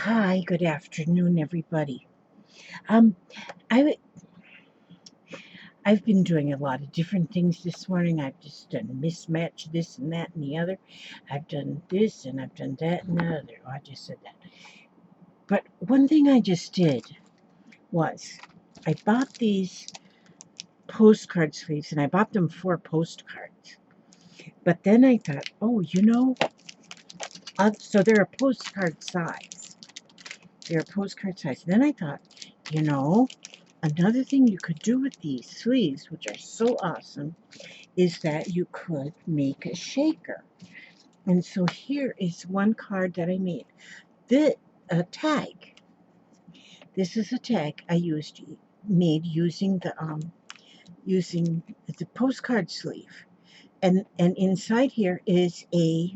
Hi, good afternoon, everybody. Um, I I've been doing a lot of different things this morning. I've just done mismatch this and that and the other. I've done this and I've done that and the other. Oh, I just said that. But one thing I just did was I bought these postcard sleeves and I bought them 4 postcards. But then I thought, oh, so they're a postcard size. They're a postcard size. Then I thought, you know, another thing you could do with these sleeves, which are so awesome, is that you could make a shaker. And so here is one card that I made. A tag. This is a tag I made using the postcard sleeve. And inside here is a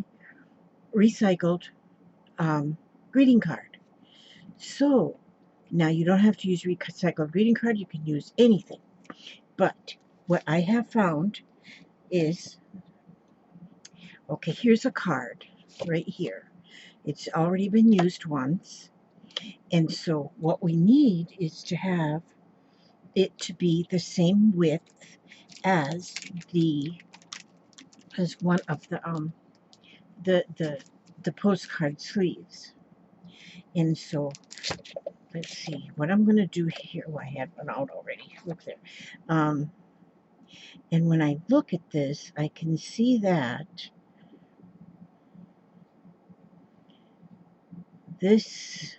recycled greeting card. So now you don't have to use recycled greeting card, you can use anything. But what I have found is, okay, here's a card right here. It's already been used once. And so what we need is to have it to be the same width as one of the postcard sleeves. And so let's see what I'm going to do here. Oh, I had one out already. Look there. And when I look at this, I can see that this,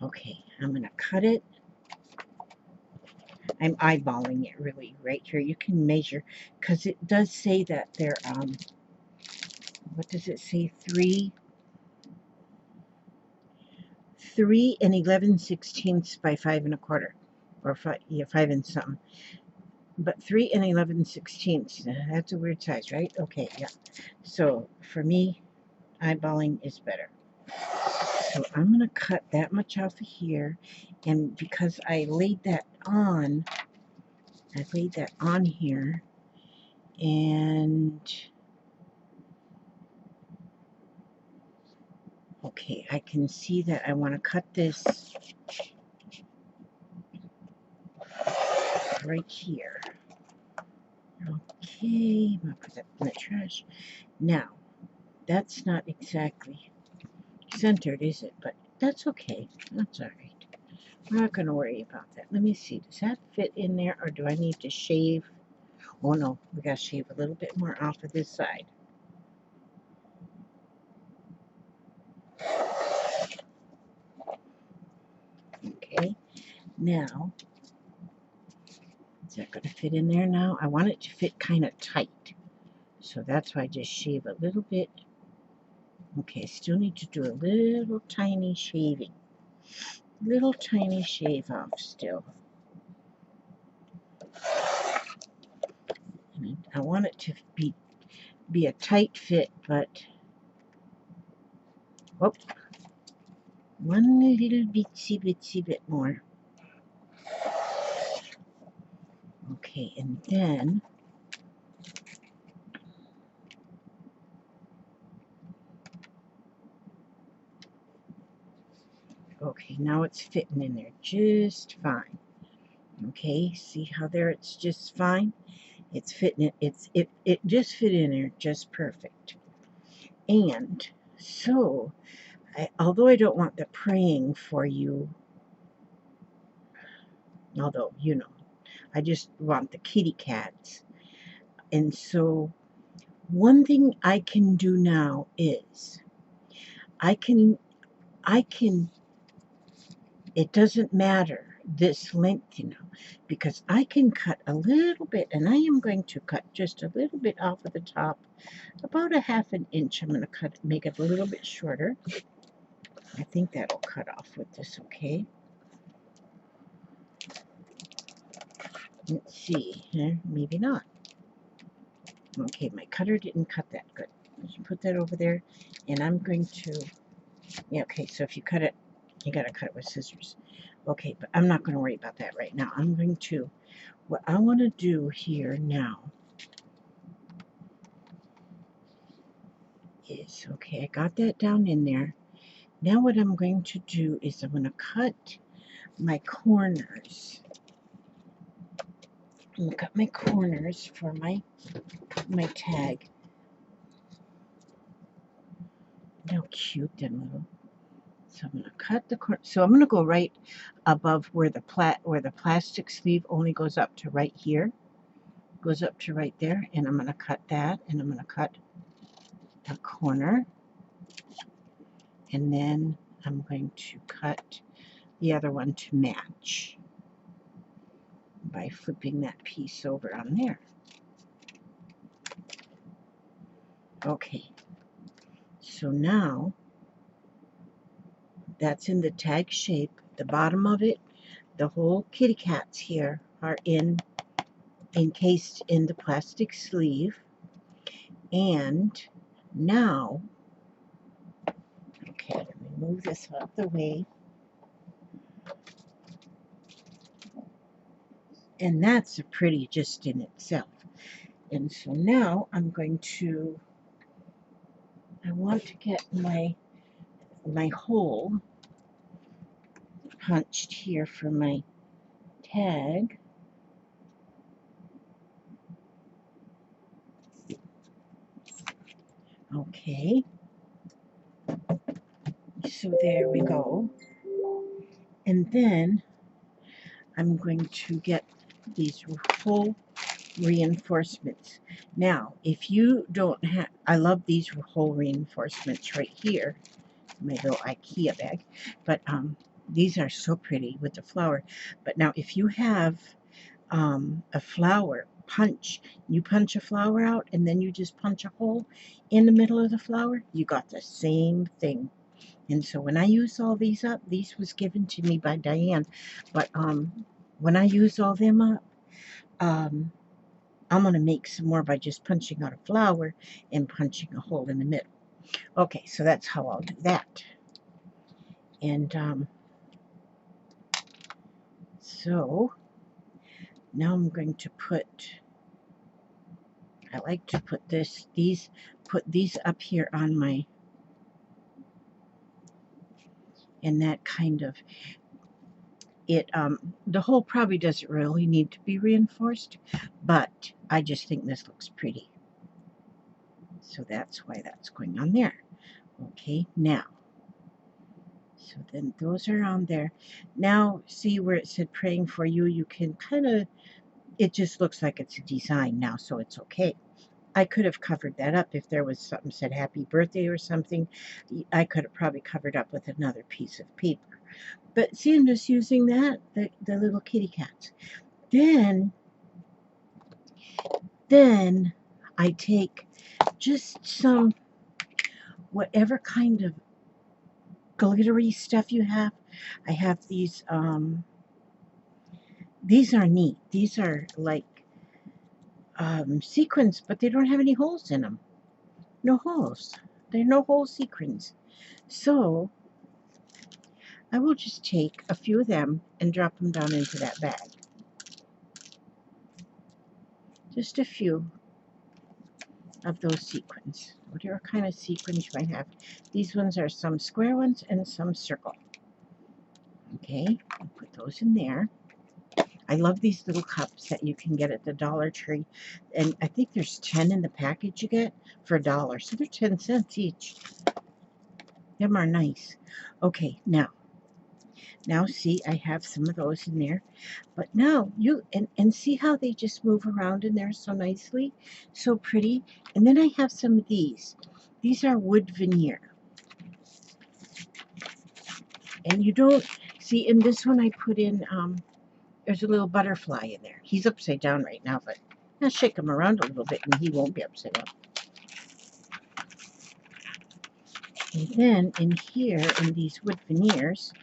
okay, I'm going to cut it. I'm eyeballing it really right here. You can measure, because it does say that they're, what does it say? 3 11/16 by 5 1/4, or 5, yeah, 5 and something. But 3 11/16, that's a weird size, right? Okay, yeah. So for me, eyeballing is better. So I'm going to cut that much off of here, and because I laid that on here, and okay, I can see that I want to cut this right here. Okay, I'm going to put that in the trash. Now, that's not exactly centered, is it? But that's okay. That's all right. We're not going to worry about that. Let me see. Does that fit in there, or do I need to shave? Oh, no. We got to shave a little bit more off of this side. Okay. Now, is that going to fit in there now? I want it to fit kind of tight. So that's why I just shave a little bit. Okay, still need to do a little tiny shaving. Little tiny shave off still. And I want it to be a tight fit, but whoop, one little bitsy bit more. Okay, and then okay, now it's fitting in there just fine. Okay, see how there it's just fine? It's fitting it just fit in there just perfect. And so although I don't want the praying for you, although I just want the kitty cats. And so one thing I can do now is I can it doesn't matter this length, because I can cut a little bit, and I am going to cut just a little bit off of the top, about a 1/2 inch. I'm going to make it a little bit shorter. I think that'll cut off with this, okay? Let's see, maybe not. Okay, my cutter didn't cut that good. Let's put that over there, and I'm going to, yeah, okay, so if you cut it, you got to cut it with scissors. Okay, but I'm not going to worry about that right now. What I want to do here now is, okay, I got that down in there, Now what I'm going to do is I'm going to cut my corners. I'm going to cut my corners for my tag. How cute them little. So I'm going to cut the corner. So I'm going to go right above where the plastic sleeve only goes up to right here. Goes up to right there, and I'm going to cut that, and I'm going to cut the corner, and then I'm going to cut the other one to match by flipping that piece over on there. Okay, so now that's in the tag shape. The bottom of it, the whole kitty cats here are encased in the plastic sleeve. And now, okay, let me move this out of the way. And that's pretty just in itself. And so now I'm going to, I want to get my hole punched here for my tag. Okay. So there we go. And then I'm going to get these hole reinforcements. Now, if you don't have, I love these hole reinforcements right here, my little IKEA bag, but these are so pretty with the flower. But now if you have a flower punch, you punch a flower out and then you just punch a hole in the middle of the flower, you got the same thing. And so when I use all these up, these was given to me by Diane, but when I use all them up, I'm going to make some more by just punching out a flower and punching a hole in the middle. Okay, so that's how I'll do that. And so now I'm going to put, I like to put put these up here on my, and that kind of, it, the hole probably doesn't really need to be reinforced, but I just think this looks pretty. So that's why that's going on there. Okay, now, so then those are on there. Now, see where it said praying for you, you can kind of, it just looks like it's a design now, so it's okay. I could have covered that up if there was something said happy birthday or something. I could have probably covered up with another piece of paper. But see, I'm just using that, the little kitty cats. Then I take just some, whatever kind of glittery stuff you have. I have these are neat. These are like sequins, but they don't have any holes in them. No holes. They're no hole sequins. So I will just take a few of them and drop them down into that bag. Just a few of those sequins. Whatever kind of sequins you might have. These ones are some square ones and some circle. Okay, I'll put those in there. I love these little cups that you can get at the Dollar Tree. And I think there's 10 in the package you get for $1. So they're 10 cents each. Them are nice. Okay, now see, I have some of those in there. But now you, and see how they just move around in there so nicely, so pretty. And then I have some of these. These are wood veneer. And you don't, see in this one I put in, there's a little butterfly in there. He's upside down right now, but I'll shake him around a little bit and he won't be upside down. And then in here, in these wood veneers,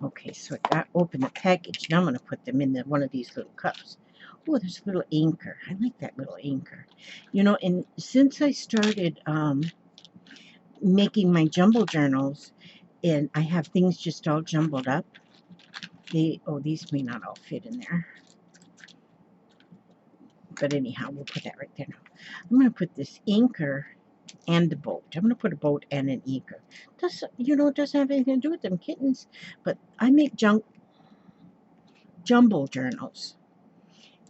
okay, so I got open the package. Now I'm going to put them in one of these little cups. Oh, there's a little anchor. I like that little anchor. You know, and since I started making my jumble journals, and I have things just all jumbled up, these may not all fit in there. But anyhow, we'll put that right there now. I'm going to put this anchor and the boat. I'm going to put a boat and an anchor. It doesn't have anything to do with them kittens, but I make jumble journals,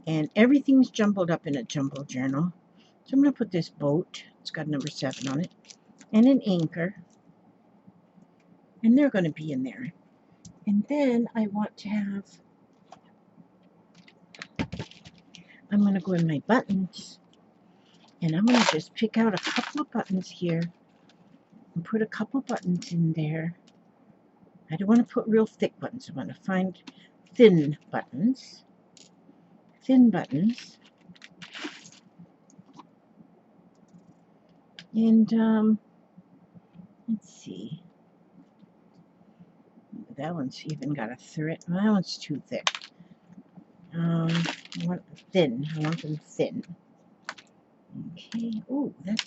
and everything's jumbled up in a jumble journal. So I'm going to put this boat, it's got number 7 on it, and an anchor, and they're going to be in there. And then I want to have, I'm going to go in my buttons, and I'm going to just pick out a couple of buttons here and put a couple buttons in there. I don't want to put real thick buttons. I want to find thin buttons. And let's see. That one's even got a thread. Well, that one's too thick. I want thin. I want them thin. Okay. Oh, that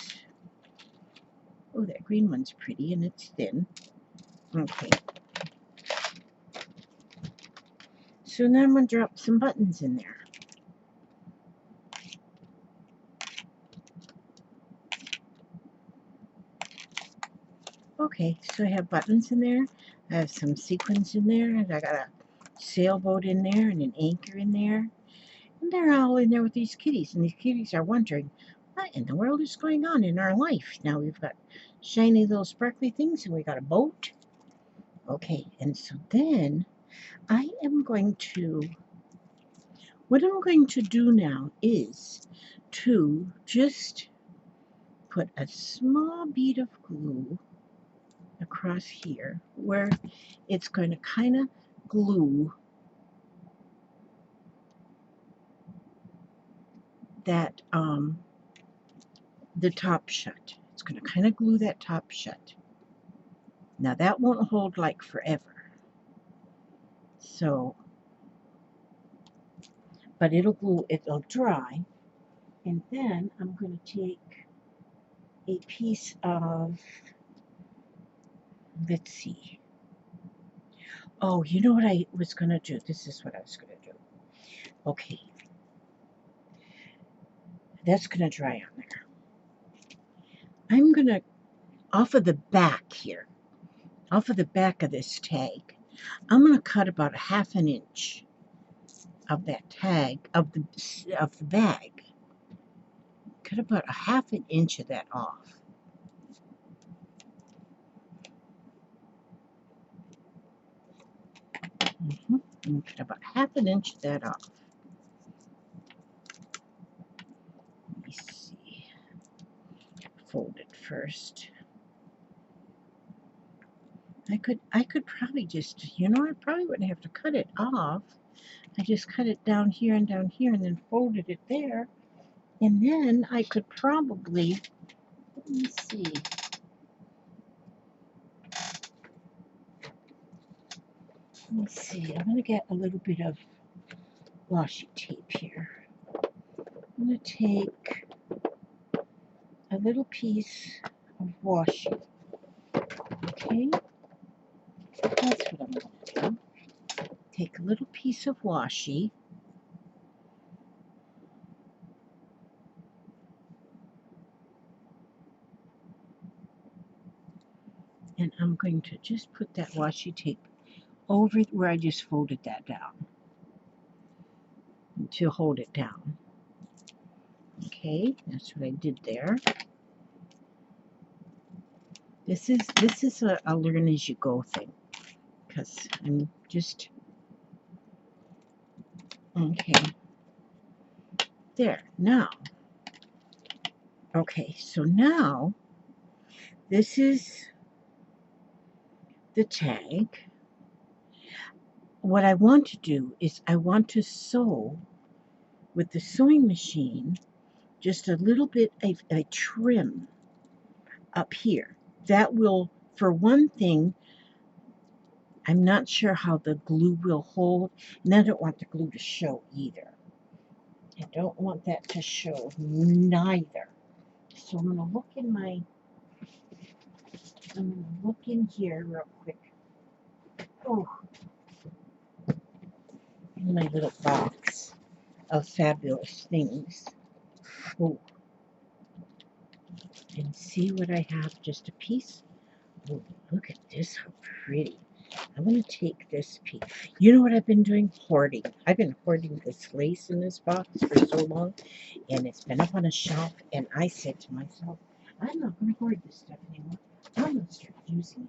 green one's pretty and it's thin. Okay. So now I'm going to drop some buttons in there. Okay, so I have buttons in there. I have some sequins in there. And I got a sailboat in there and an anchor in there. And they're all in there with these kitties. And these kitties are wondering, what in the world is going on in our life? Now we've got shiny little sparkly things and we got a boat. Okay, and so then what I'm going to do now is to just put a small bead of glue across here where it's going to kind of glue that the top shut. It's going to kind of glue that top shut. Now that won't hold like forever. So, but it'll dry. And then I'm going to take a piece of, let's see. Oh, you know what I was going to do? This is what I was going to do. Okay. That's going to dry on there. I'm going to, off of the back here, off of the back of this tag, I'm going to cut about a ½ inch of that tag, of the bag. Cut about a ½ inch of that off. And cut about ½ inch of that off. Let me see. Fold it first. I could probably just, I probably wouldn't have to cut it off. I just cut it down here and then folded it there. And then I could probably, let me see. I'm going to get a little bit of washi tape here. I'm going to take a little piece of washi. Okay? That's what I'm going to do. Take a little piece of washi. And I'm going to just put that washi tape over where I just folded that down to hold it down. Okay, that's what I did there. This is a learn as you go thing, because I'm just, okay, there, now, okay, so now, this is the tag. What I want to do is I want to sew with the sewing machine just a little bit of a trim up here. That will, for one thing, I'm not sure how the glue will hold, and I don't want the glue to show either. I don't want that to show neither. So I'm going to look in here real quick. Oh, in my little box of fabulous things. Oh. and see what I have. Just a piece. Oh, look at this, how pretty. I'm going to take this piece. You know what I've been doing? Hoarding. I've been hoarding this lace in this box for so long, and it's been up on a shelf, and I said to myself, I'm not going to hoard this stuff anymore. I'm going to start using it.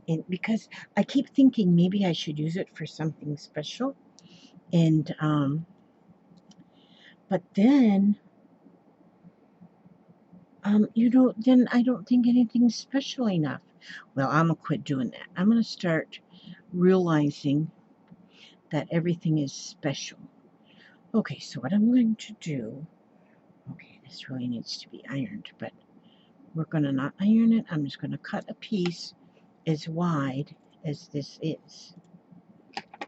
And because I keep thinking maybe I should use it for something special, and but then then I don't think anything's special enough. Well, I'm gonna quit doing that. I'm gonna start realizing that everything is special. Okay, so what I'm going to do, okay, this really needs to be ironed, but we're gonna not iron it. I'm just gonna cut a piece as wide as this is.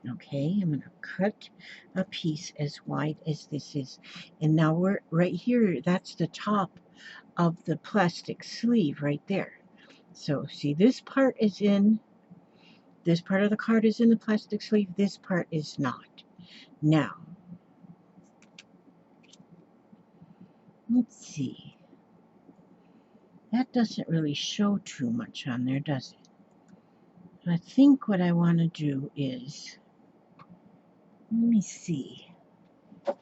Okay, I'm gonna cut a piece as wide as this is. And now we're right here, that's the top of the plastic sleeve right there. So see, this part of the card is in the plastic sleeve, this part is not. Now, let's see. That doesn't really show too much on there, does it? I think what I want to do is, let me see.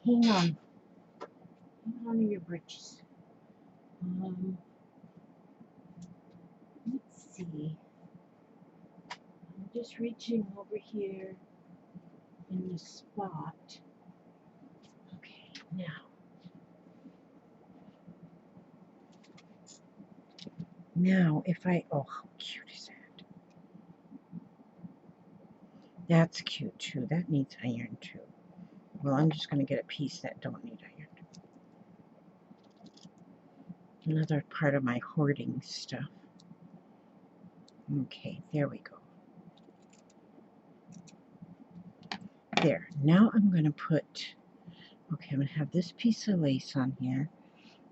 Hang on to your britches. Let's see. I'm just reaching over here in the spot. Okay, now if I, oh, how cute is that? That's cute too. That needs iron too. Well, I'm just going to get a piece that don't need iron. Another part of my hoarding stuff. Okay, there we go. There. Now I'm going to put, okay, I'm going to have this piece of lace on here,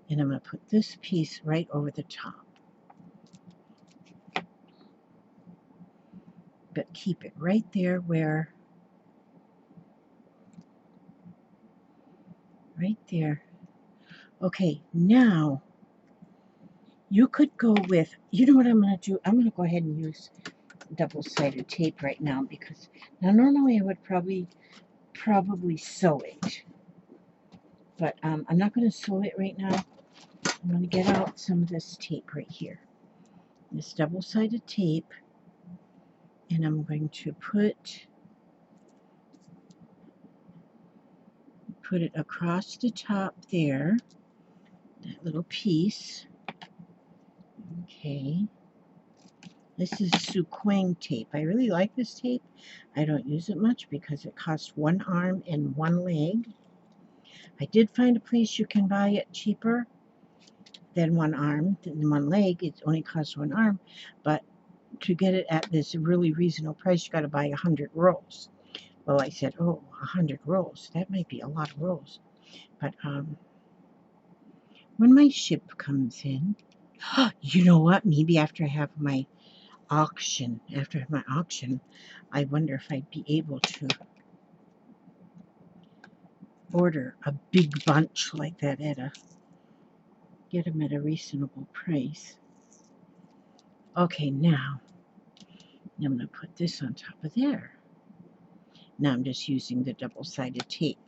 and I'm going to put this piece right over the top. But keep it right there where, right there. Okay, now you could go with, you know what I'm going to do? I'm going to go ahead and use double-sided tape right now, because now normally I would probably sew it, but I'm not going to sew it right now. I'm going to get out some of this tape right here, this double-sided tape, and I'm going to put it across the top there, that little piece. Okay, this is Suquang tape. I really like this tape. I don't use it much because it costs one arm and one leg. I did find a place you can buy it cheaper than one arm, than one leg. It only costs one arm, but to get it at this really reasonable price, you got to buy 100 rolls. Well, I said, oh, 100 rolls. That might be a lot of rolls. But when my ship comes in, you know what? Maybe after I have my auction, I wonder if I'd be able to order a big bunch like that get them at a reasonable price. Okay, now I'm going to put this on top of there. Now I'm just using the double-sided tape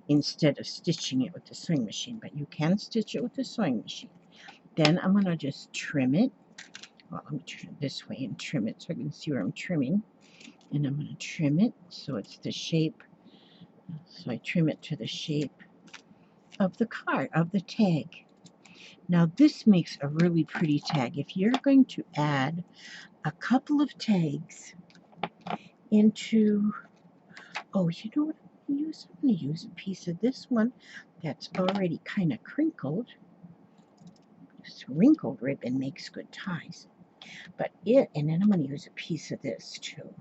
instead of stitching it with the sewing machine, but you can stitch it with the sewing machine. Then I'm going to just trim it. Well, let me turn it this way and trim it so I can see where I'm trimming. And I'm going to trim it so it's the shape. So I trim it to the shape of the card, of the tag. Now this makes a really pretty tag. If you're going to add a couple of tags into, oh, you know what I'm going to use? I'm going to use a piece of this one that's already kind of crinkled. This wrinkled ribbon makes good ties. But and then I'm going to use a piece of this too.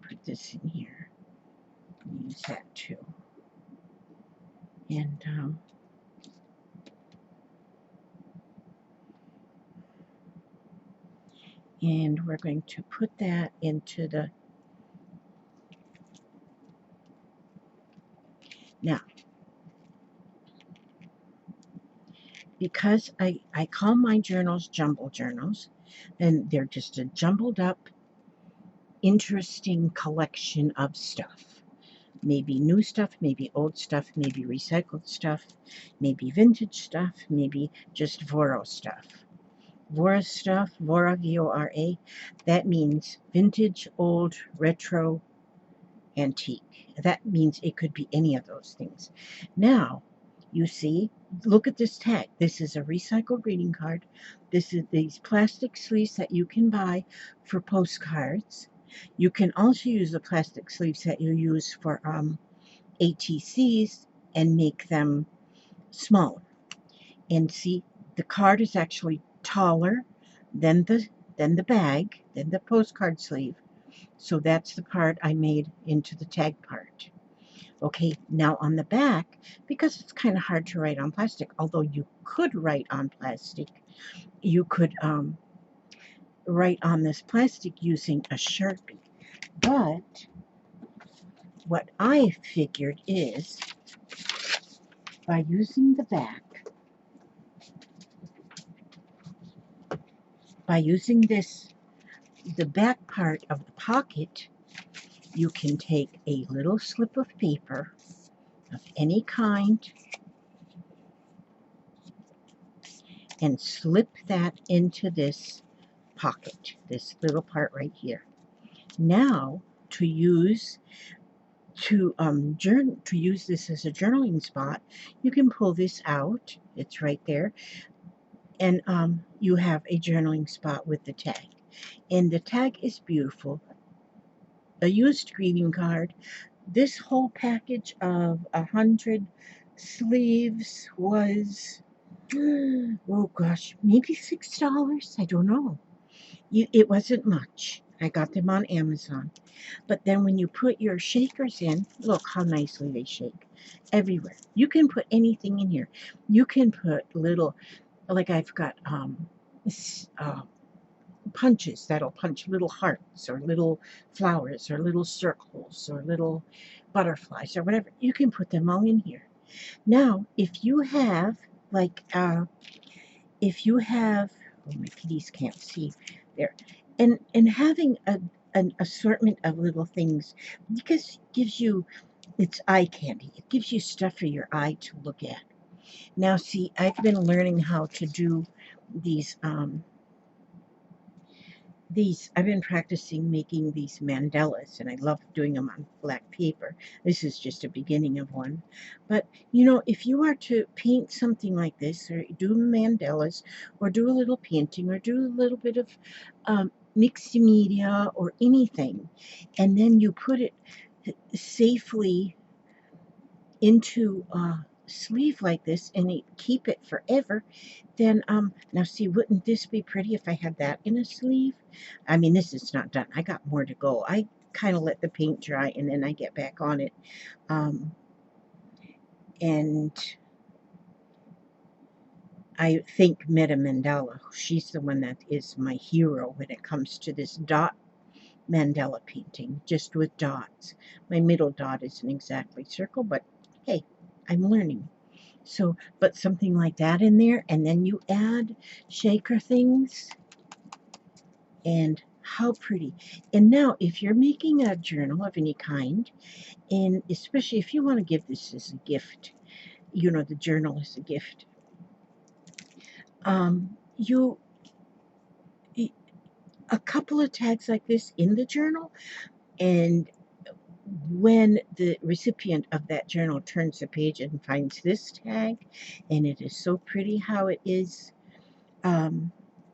Put this in here. Use that too. And we're going to put that into the, now because I call my journals jumble journals, and they're just a jumbled up, interesting collection of stuff. Maybe new stuff, maybe old stuff, maybe recycled stuff, maybe vintage stuff, maybe just Voro stuff. Vora stuff, Vora, V-O-R-A, that means vintage, old, retro, antique. That means it could be any of those things. Now, you see, look at this tag. This is a recycled greeting card. This is these plastic sleeves that you can buy for postcards. You can also use the plastic sleeves that you use for ATCs and make them smaller. And see, the card is actually taller than the bag, than the postcard sleeve. So that's the part I made into the tag part. Okay, now on the back, because it's kind of hard to write on plastic, although you could write on plastic, you could write on this plastic using a Sharpie. But what I figured is, by using the back, by using this, the back part of the pocket, you can take a little slip of paper of any kind and slip that into this pocket, this little part right here. Now, to use this as a journaling spot, you can pull this out. It's right there, and you have a journaling spot with the tag. And the tag is beautiful. A used greeting card. This whole package of 100 sleeves was, oh gosh, maybe $6. I don't know. It wasn't much. I got them on Amazon. But then when you put your shakers in, look how nicely they shake everywhere. You can put anything in here. You can put little, like I've got punches that'll punch little hearts or little flowers or little circles or little butterflies or whatever. You can put them all in here. Now, if you have, like, oh, my kitties can't see there, and having an assortment of little things, because gives you, it's eye candy. It gives you stuff for your eye to look at. Now, see, I've been learning how to do these I've been practicing making these mandalas, and I love doing them on black paper. This is just a beginning of one. But, you know, if you are to paint something like this, or do mandalas, or do a little painting, or do a little bit of mixed media, or anything, and then you put it safely into a sleeve like this, and keep it forever, then now see, wouldn't this be pretty if I had that in a sleeve? I mean, this is not done. I got more to go. I kind of let the paint dry and then I get back on it. And I think Meta Mandela, she's the one that is my hero when it comes to this dot mandala painting, just with dots. My middle dot isn't exactly circle, but hey, I'm learning. So, but something like that in there, and then you add shaker things, and how pretty. And now, if you're making a journal of any kind, and especially if you want to give this as a gift, you know, the journal is a gift, you a couple of tags like this in the journal, and when the recipient of that journal turns the page and finds this tag, and it is so pretty how it is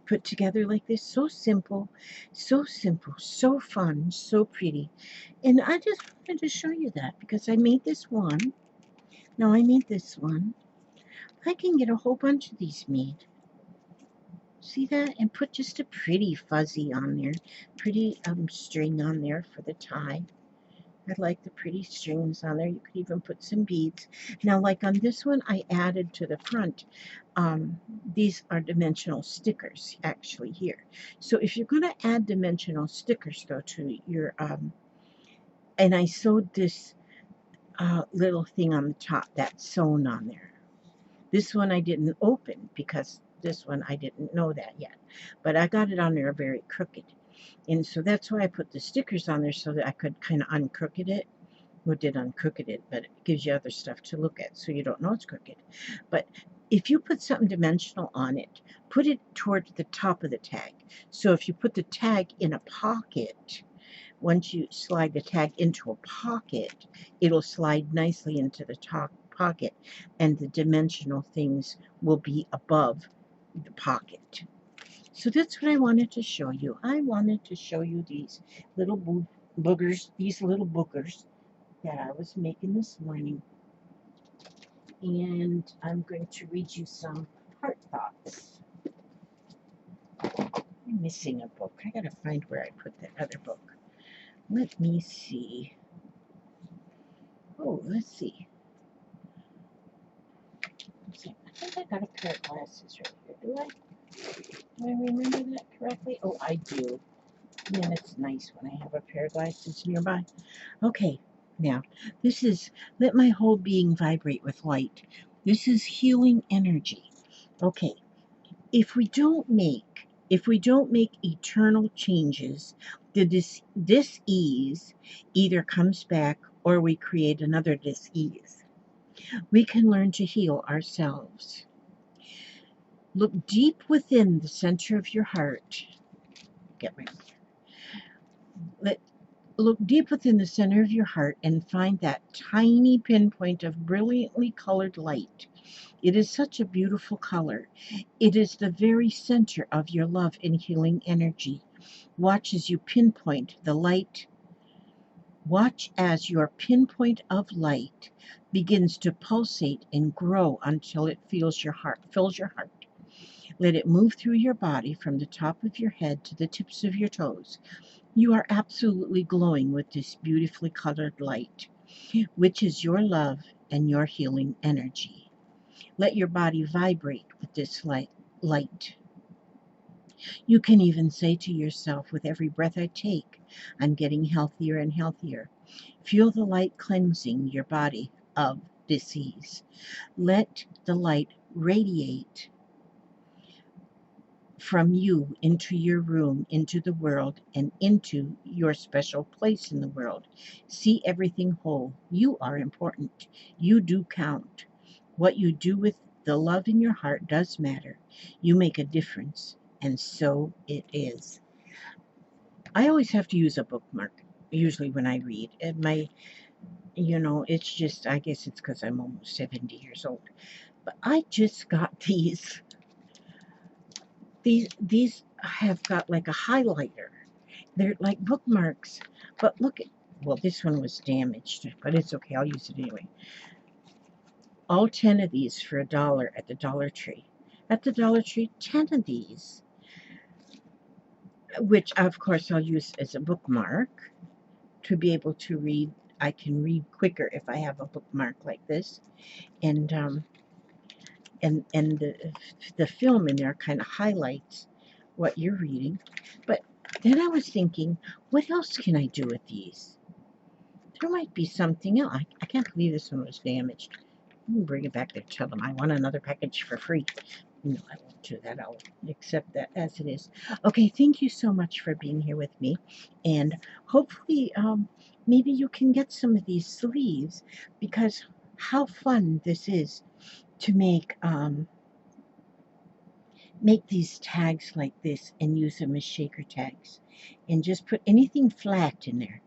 put together like this, so simple, so fun, so pretty. And I just wanted to show you that because I made this one. Now I made this one. I can get a whole bunch of these made. See that? And put just a pretty fuzzy on there, pretty string on there for the tie. I like the pretty strings on there. You could even put some beads. Now, like on this one, I added to the front. These are dimensional stickers, actually, here. So if you're going to add dimensional stickers, though, to your, and I sewed this little thing on the top that's sewn on there. This one I didn't open because this one I didn't know that yet. But I got it on there very crooked. And so that's why I put the stickers on there so that I could kind of uncrooked it. Well, did uncrooked it, but it gives you other stuff to look at so you don't know it's crooked. But if you put something dimensional on it, put it towards the top of the tag. So if you put the tag in a pocket, once you slide the tag into a pocket, it'll slide nicely into the top pocket, and the dimensional things will be above the pocket. So that's what I wanted to show you. I wanted to show you these little boogers, these little boogers that I was making this morning. And I'm going to read you some heart thoughts. I'm missing a book. I gotta find where I put that other book. Let me see. Oh, let's see. I think I got a pair of glasses right here. Do I? Do I remember that correctly? Oh, I do. Man, it's nice when I have a pair of glasses nearby. Okay, now, this is let my whole being vibrate with light. This is healing energy. Okay, if we don't make eternal changes, the dis-ease either comes back or we create another dis-ease. We can learn to heal ourselves. Look deep within the center of your heart. Look deep within the center of your heart and find that tiny pinpoint of brilliantly colored light. It is such a beautiful color. It is the very center of your love and healing energy. Watch as you pinpoint the light. Watch as your pinpoint of light begins to pulsate and grow until it fills your heart. Let it move through your body from the top of your head to the tips of your toes. You are absolutely glowing with this beautifully colored light, which is your love and your healing energy. Let your body vibrate with this light. You can even say to yourself, with every breath I take, I'm getting healthier and healthier. Feel the light cleansing your body of disease. Let the light radiate from you into your room, into the world, and into your special place in the world. See everything whole. You are important. You do count. What you do with the love in your heart does matter. You make a difference, and so it is. I always have to use a bookmark, usually when I read. It's just, I guess it's because I'm almost 70 years old. But I just got these. These have got like a highlighter. They're like bookmarks. But look at, well, this one was damaged, but it's okay. I'll use it anyway. All 10 of these for $1 at the Dollar Tree. At the Dollar Tree, 10 of these, which of course I'll use as a bookmark to be able to read. I can read quicker if I have a bookmark like this. And the film in there kind of highlights what you're reading. But then I was thinking, what else can I do with these? There might be something else. I can't believe this one was damaged. I'm going to bring it back there, tell them I want another package for free. No, I won't do that. I'll accept that as it is. Okay, thank you so much for being here with me. And hopefully, maybe you can get some of these sleeves, because how fun this is to make these tags like this and use them as shaker tags. And just put anything flat in there.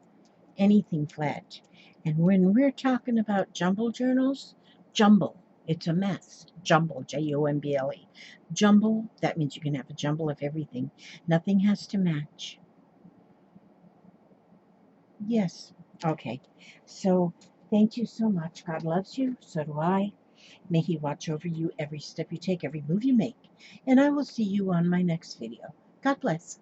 Anything flat. And when we're talking about jumble journals, jumble, it's a mess. Jumble, J-U-M-B-L-E. Jumble, that means you can have a jumble of everything. Nothing has to match. Yes. Okay. So, thank you so much. God loves you. So do I. May He watch over you every step you take, every move you make. And I will see you on my next video. God bless.